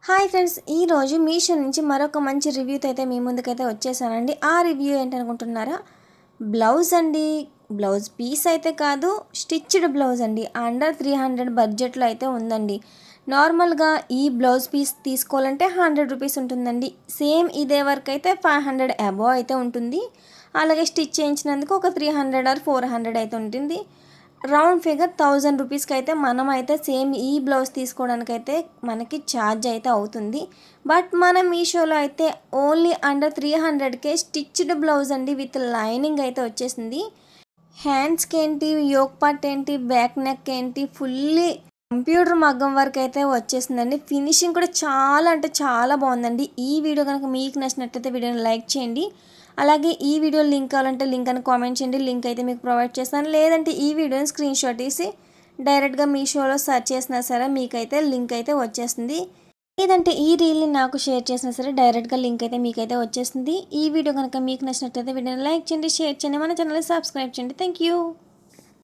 Hi friends, ఈరోజు మీషో నుంచి మరొక మంచి రివ్యూతో అయితే మీ ముందుకైతే వచ్చేసానండి. ఆ రివ్యూ ఏంటనుకుంటున్నారా? బ్లౌజ్ అండి. బ్లౌజ్ పీస్ అయితే కాదు, స్టిచ్డ్ బ్లౌజ్ అండి. అండర్ 300 బడ్జెట్లో అయితే ఉందండి. నార్మల్గా ఈ బ్లౌజ్ పీస్ తీసుకోవాలంటే 100 రూపీస్ ఉంటుందండి. సేమ్ ఇదే వర్క్ అయితే 500 అబోవ్ అయితే ఉంటుంది. అలాగే స్టిచ్ చేయించినందుకు ఒక 300 ఆర్ 400 అయితే ఉంటుంది. రౌండ్ ఫిగర్ 1000 రూపీస్కి అయితే మనం అయితే సేమ్ ఈ బ్లౌజ్ తీసుకోవడానికైతే మనకి ఛార్జ్ అయితే అవుతుంది. బట్ మన మీషోలో అయితే ఓన్లీ అండర్ 300కే స్టిచ్డ్ బ్లౌజ్ అండి, విత్ లైనింగ్ అయితే వచ్చేసింది. హ్యాండ్స్కి ఏంటి, యోక్ పార్ట్ ఏంటి, బ్యాక్ నెక్ ఏంటి, ఫుల్లీ కంప్యూటర్ మగ్గం వరకు అయితే వచ్చేసిందండి. ఫినిషింగ్ కూడా చాలా అంటే చాలా బాగుందండి. ఈ వీడియో కనుక మీకు నచ్చినట్లయితే వీడియోని లైక్ చేయండి. అలాగే ఈ వీడియో లింక్ కావాలంటే లింక్ అని కామెంట్ చేయండి. లింక్ అయితే మీకు ప్రొవైడ్ చేస్తాను. లేదంటే ఈ వీడియోని స్క్రీన్ షాట్ తీసి డైరెక్ట్గా మీషోలో సెర్చ్ చేసినా సరే మీకైతే లింక్ అయితే వచ్చేస్తుంది. లేదంటే ఈ రీల్ని నాకు షేర్ చేసినా సరే డైరెక్ట్గా లింక్ అయితే మీకైతే వచ్చేస్తుంది. ఈ వీడియో కనుక మీకు నచ్చినట్లయితే వీడియోని లైక్ చేయండి, షేర్ చేయండి, మన ఛానల్ని సబ్స్క్రైబ్ చేయండి. Thank you.